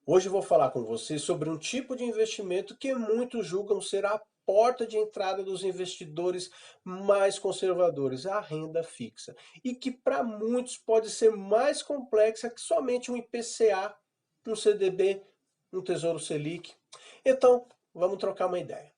Hoje eu vou falar com você sobre um tipo de investimento que muitos julgam ser a porta de entrada dos investidores mais conservadores, a renda fixa, e que para muitos pode ser mais complexa que somente um IPCA, um CDB, um Tesouro Selic. Então, vamos trocar uma ideia.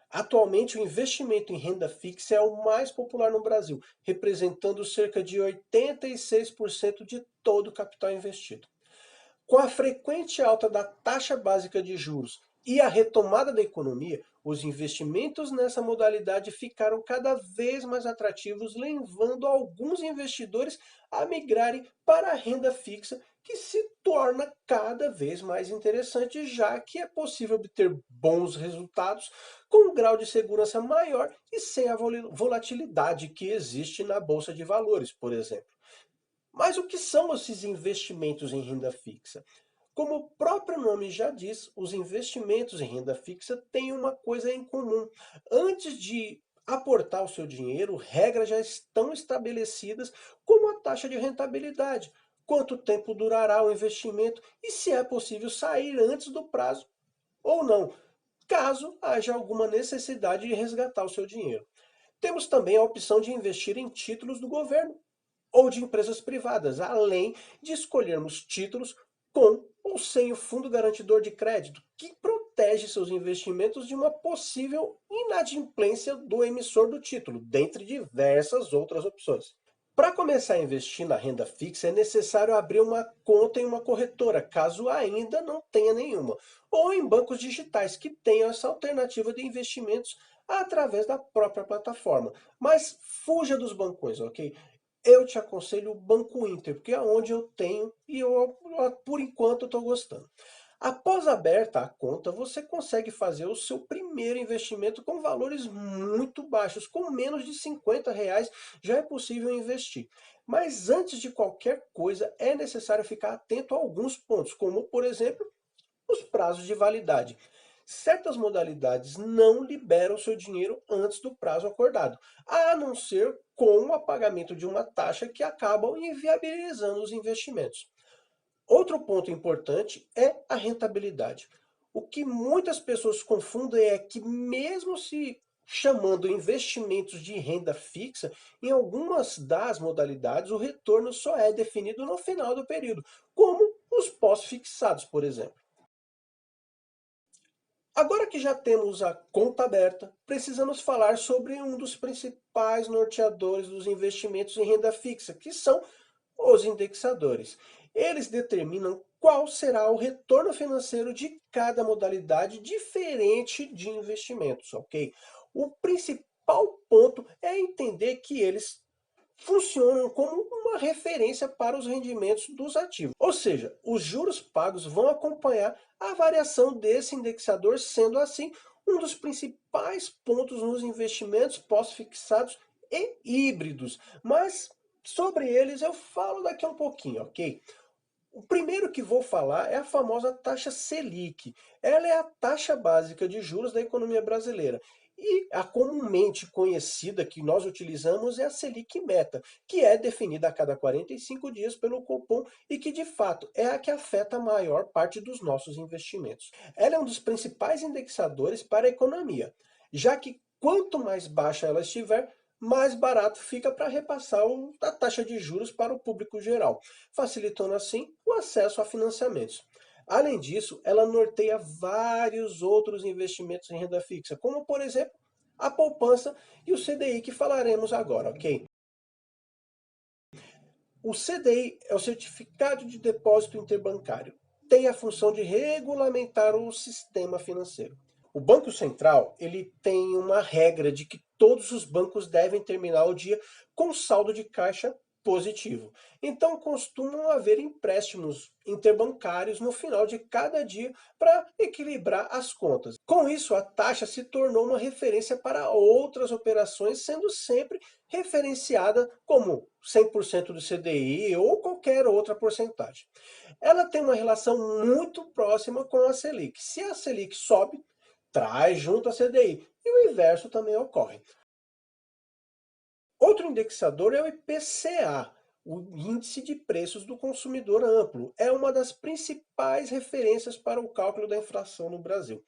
Atualmente, o investimento em renda fixa é o mais popular no Brasil, representando cerca de 86% de todo o capital investido. Com a frequente alta da taxa básica de juros e a retomada da economia, os investimentos nessa modalidade ficaram cada vez mais atrativos, levando alguns investidores a migrarem para a renda fixa, que se torna cada vez mais interessante, já que é possível obter bons resultados com um grau de segurança maior e sem a volatilidade que existe na bolsa de valores, por exemplo. Mas o que são esses investimentos em renda fixa? Como o próprio nome já diz, os investimentos em renda fixa têm uma coisa em comum. Antes de aportar o seu dinheiro, regras já estão estabelecidas, como a taxa de rentabilidade, quanto tempo durará o investimento e se é possível sair antes do prazo ou não, caso haja alguma necessidade de resgatar o seu dinheiro. Temos também a opção de investir em títulos do governo ou de empresas privadas, além de escolhermos títulos com ou sem o fundo garantidor de crédito, que protege seus investimentos de uma possível inadimplência do emissor do título, dentre diversas outras opções. Para começar a investir na renda fixa, é necessário abrir uma conta em uma corretora, caso ainda não tenha nenhuma, ou em bancos digitais que tenham essa alternativa de investimentos através da própria plataforma. Mas fuja dos bancões, ok? Eu te aconselho o Banco Inter, porque é onde eu tenho e por enquanto estou gostando. Após aberta a conta, você consegue fazer o seu primeiro investimento com valores muito baixos, com menos de R$ 50 já é possível investir. Mas antes de qualquer coisa, é necessário ficar atento a alguns pontos, como por exemplo, os prazos de validade. Certas modalidades não liberam seu dinheiro antes do prazo acordado, a não ser com o pagamento de uma taxa que acabam inviabilizando os investimentos. Outro ponto importante é a rentabilidade. O que muitas pessoas confundem é que, mesmo se chamando investimentos de renda fixa, em algumas das modalidades o retorno só é definido no final do período, como os pós-fixados, por exemplo. Agora que já temos a conta aberta, precisamos falar sobre um dos principais norteadores dos investimentos em renda fixa, que são os indexadores. Eles determinam qual será o retorno financeiro de cada modalidade diferente de investimentos, ok? O principal ponto é entender que eles funcionam como uma referência para os rendimentos dos ativos. Ou seja, os juros pagos vão acompanhar a variação desse indexador, sendo assim um dos principais pontos nos investimentos pós-fixados e híbridos. Mas sobre eles eu falo daqui a um pouquinho, ok? O primeiro que vou falar é a famosa taxa Selic. Ela é a taxa básica de juros da economia brasileira. E a comumente conhecida que nós utilizamos é a Selic Meta, que é definida a cada 45 dias pelo Copom e que, de fato, é a que afeta a maior parte dos nossos investimentos. Ela é um dos principais indexadores para a economia, já que quanto mais baixa ela estiver, mais barato fica para repassar a taxa de juros para o público geral, facilitando assim o acesso a financiamentos. Além disso, ela norteia vários outros investimentos em renda fixa, como por exemplo a poupança e o CDI que falaremos agora, ok? O CDI é o Certificado de Depósito Interbancário. Tem a função de regulamentar o sistema financeiro. O Banco Central, ele tem uma regra de que todos os bancos devem terminar o dia com saldo de caixa positivo. Então, costumam haver empréstimos interbancários no final de cada dia para equilibrar as contas. Com isso, a taxa se tornou uma referência para outras operações, sendo sempre referenciada como 100% do CDI ou qualquer outra porcentagem. Ela tem uma relação muito próxima com a Selic. Se a Selic sobe, traz junto a CDI. E o inverso também ocorre. Outro indexador é o IPCA, o Índice de Preços do Consumidor Amplo. É uma das principais referências para o cálculo da inflação no Brasil.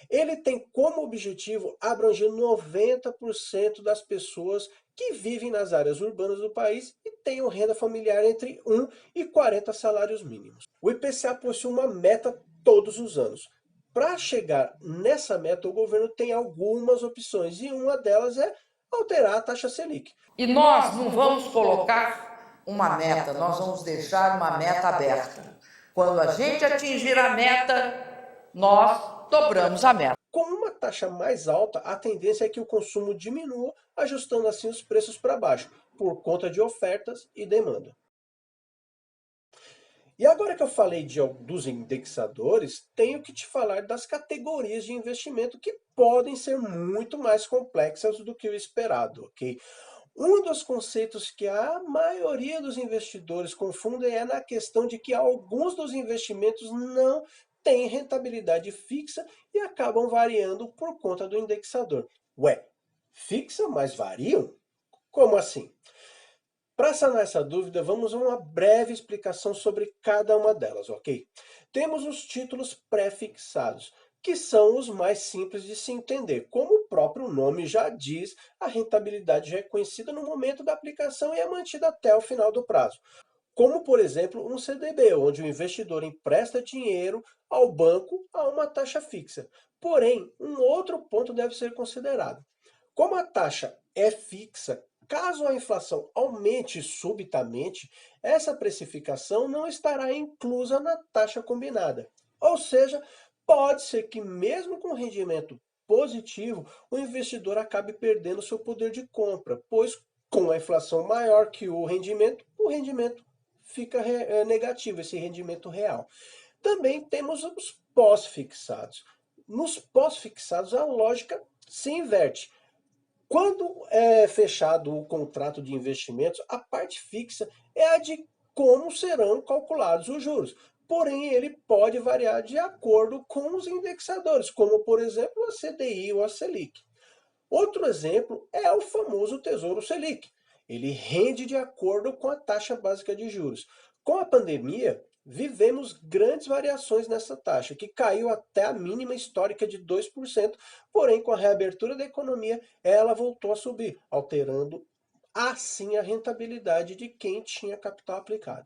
Ele tem como objetivo abranger 90% das pessoas que vivem nas áreas urbanas do país e tenham renda familiar entre 1 e 40 salários mínimos. O IPCA possui uma meta todos os anos. Para chegar nessa meta, o governo tem algumas opções e uma delas é alterar a taxa Selic. E nós não vamos colocar uma meta, nós vamos deixar uma meta aberta. Quando a gente atingir a meta, nós dobramos a meta. Com uma taxa mais alta, a tendência é que o consumo diminua, ajustando assim os preços para baixo, por conta de ofertas e demanda. E agora que eu falei dos indexadores, tenho que te falar das categorias de investimento que podem ser muito mais complexas do que o esperado, ok? Um dos conceitos que a maioria dos investidores confundem é na questão de que alguns dos investimentos não têm rentabilidade fixa e acabam variando por conta do indexador. Ué, fixa, mas variam? Como assim? Para sanar essa dúvida, vamos a uma breve explicação sobre cada uma delas, ok? Temos os títulos pré-fixados, que são os mais simples de se entender. Como o próprio nome já diz, a rentabilidade já é conhecida no momento da aplicação e é mantida até o final do prazo. Como, por exemplo, um CDB, onde o investidor empresta dinheiro ao banco a uma taxa fixa. Porém, um outro ponto deve ser considerado. Como a taxa é fixa, caso a inflação aumente subitamente, essa precificação não estará inclusa na taxa combinada. Ou seja, pode ser que mesmo com rendimento positivo, o investidor acabe perdendo seu poder de compra, pois com a inflação maior que o rendimento fica negativo, esse rendimento real. Também temos os pós-fixados. Nos pós-fixados, a lógica se inverte. Quando é fechado o contrato de investimentos, a parte fixa é a de como serão calculados os juros. Porém, ele pode variar de acordo com os indexadores, como, por exemplo, a CDI ou a Selic. Outro exemplo é o famoso Tesouro Selic. Ele rende de acordo com a taxa básica de juros. Com a pandemia, vivemos grandes variações nessa taxa, que caiu até a mínima histórica de 2%, porém, com a reabertura da economia, ela voltou a subir, alterando assim a rentabilidade de quem tinha capital aplicado.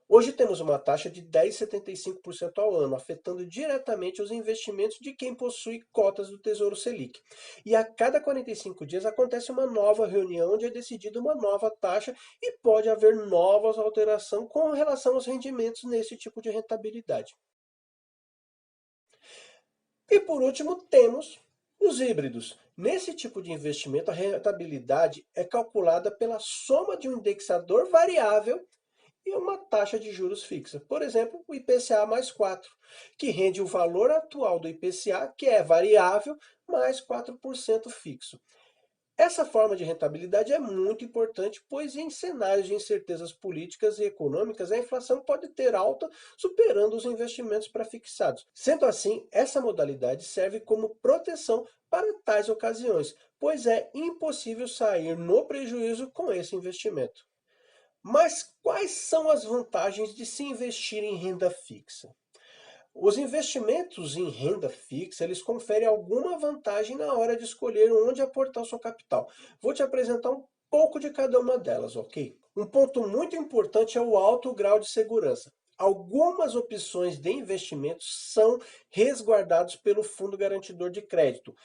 Hoje temos uma taxa de 10,75% ao ano, afetando diretamente os investimentos de quem possui cotas do Tesouro Selic. E a cada 45 dias acontece uma nova reunião onde é decidida uma nova taxa e pode haver novas alterações com relação aos rendimentos nesse tipo de rentabilidade. E por último, temos os híbridos. Nesse tipo de investimento, a rentabilidade é calculada pela soma de um indexador variável e uma taxa de juros fixa. Por exemplo, o IPCA mais 4, que rende o valor atual do IPCA, que é variável, mais 4% fixo. Essa forma de rentabilidade é muito importante, pois em cenários de incertezas políticas e econômicas, a inflação pode ter alta, superando os investimentos pré-fixados. Sendo assim, essa modalidade serve como proteção para tais ocasiões, pois é impossível sair no prejuízo com esse investimento. Mas quais são as vantagens de se investir em renda fixa? Os investimentos em renda fixa, eles conferem alguma vantagem na hora de escolher onde aportar sua capital. Vou te apresentar um pouco de cada uma delas, ok? Um ponto muito importante é o alto grau de segurança. Algumas opções de investimentos são resguardados pelo Fundo Garantidor de Crédito,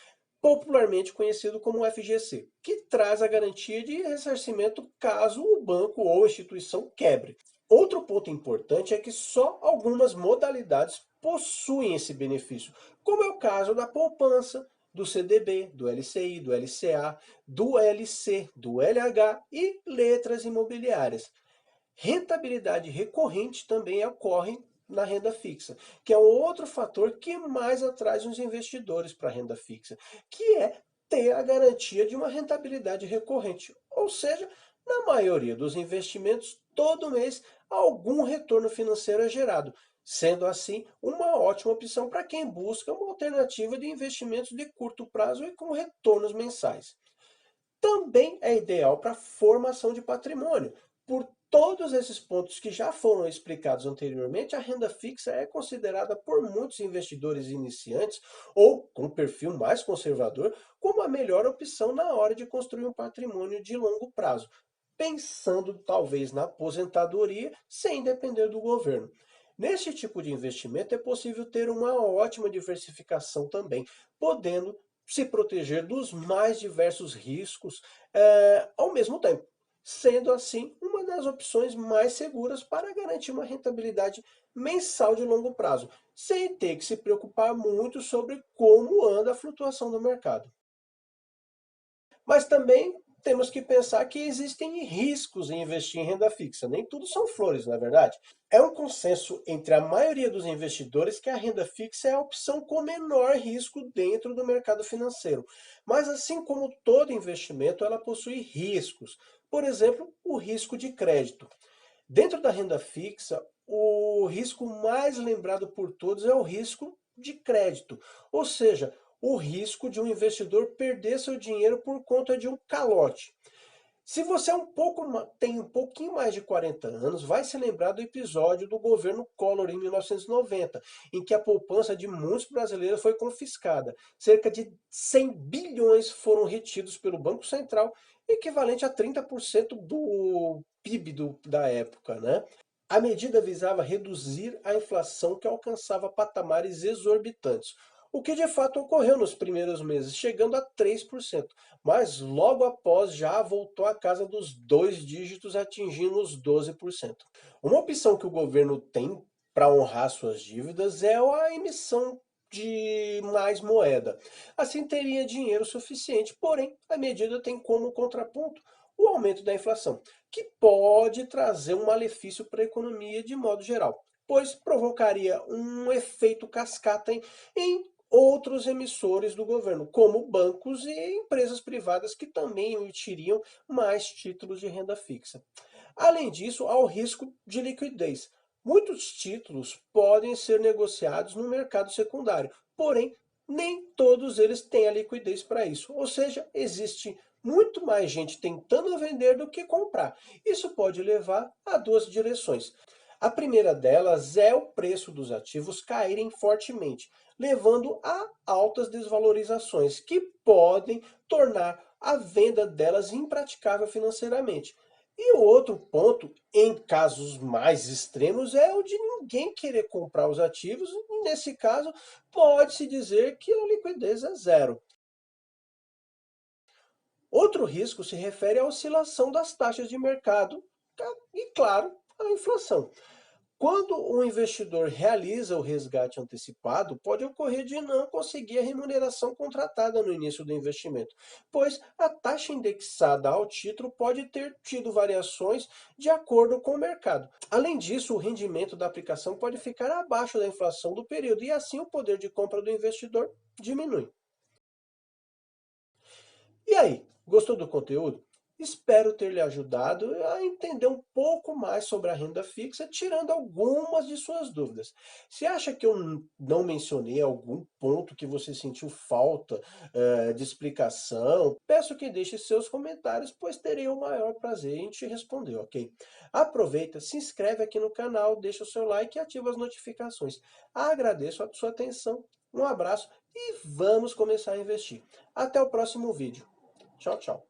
popularmente conhecido como FGC, que traz a garantia de ressarcimento caso o banco ou instituição quebre. Outro ponto importante é que só algumas modalidades possuem esse benefício, como é o caso da poupança, do CDB, do LCI, do LCA, do LC, do LH e letras imobiliárias. Rentabilidade recorrente também ocorre na renda fixa, que é um outro fator que mais atrai os investidores para a renda fixa, que é ter a garantia de uma rentabilidade recorrente. Ou seja, na maioria dos investimentos, todo mês algum retorno financeiro é gerado, sendo assim uma ótima opção para quem busca uma alternativa de investimentos de curto prazo e com retornos mensais. Também é ideal para formação de patrimônio. Por todos esses pontos que já foram explicados anteriormente, a renda fixa é considerada por muitos investidores iniciantes ou com perfil mais conservador como a melhor opção na hora de construir um patrimônio de longo prazo, pensando talvez na aposentadoria sem depender do governo. Neste tipo de investimento é possível ter uma ótima diversificação também, podendo se proteger dos mais diversos riscos ao mesmo tempo, sendo assim uma das opções mais seguras para garantir uma rentabilidade mensal de longo prazo, sem ter que se preocupar muito sobre como anda a flutuação do mercado. Mas também temos que pensar que existem riscos em investir em renda fixa. Nem tudo são flores, não é verdade? É um consenso entre a maioria dos investidores que a renda fixa é a opção com menor risco dentro do mercado financeiro. Mas assim como todo investimento, ela possui riscos. Por exemplo, o risco de crédito. Dentro da renda fixa, o risco mais lembrado por todos é o risco de crédito, ou seja, o risco de um investidor perder seu dinheiro por conta de um calote. Se você tem um pouquinho mais de 40 anos, vai se lembrar do episódio do governo Collor em 1990, em que a poupança de muitos brasileiros foi confiscada. Cerca de 100 bilhões foram retidos pelo Banco Central, equivalente a 30% do PIB da época, né? A medida visava reduzir a inflação que alcançava patamares exorbitantes, o que de fato ocorreu nos primeiros meses, chegando a 3%, mas logo após já voltou à casa dos dois dígitos, atingindo os 12%. Uma opção que o governo tem para honrar suas dívidas é a emissão de mais moeda. Assim teria dinheiro suficiente, porém a medida tem como contraponto o aumento da inflação, que pode trazer um malefício para a economia de modo geral, pois provocaria um efeito cascata em outros emissores do governo, como bancos e empresas privadas que também emitiriam mais títulos de renda fixa. Além disso, há o risco de liquidez. Muitos títulos podem ser negociados no mercado secundário, porém, nem todos eles têm a liquidez para isso. Ou seja, existe muito mais gente tentando vender do que comprar. Isso pode levar a duas direções. A primeira delas é o preço dos ativos caírem fortemente, levando a altas desvalorizações, que podem tornar a venda delas impraticável financeiramente. E o outro ponto, em casos mais extremos, é o de ninguém querer comprar os ativos, e nesse caso, pode-se dizer que a liquidez é zero. Outro risco se refere à oscilação das taxas de mercado e, claro, à inflação. Quando o investidor realiza o resgate antecipado, pode ocorrer de não conseguir a remuneração contratada no início do investimento, pois a taxa indexada ao título pode ter tido variações de acordo com o mercado. Além disso, o rendimento da aplicação pode ficar abaixo da inflação do período e assim o poder de compra do investidor diminui. E aí, gostou do conteúdo? Espero ter lhe ajudado a entender um pouco mais sobre a renda fixa, tirando algumas de suas dúvidas. Se acha que eu não mencionei algum ponto que você sentiu falta de explicação, peço que deixe seus comentários, pois terei o maior prazer em te responder, ok? Aproveita, se inscreve aqui no canal, deixa o seu like e ativa as notificações. Agradeço a sua atenção, um abraço e vamos começar a investir. Até o próximo vídeo. Tchau, tchau.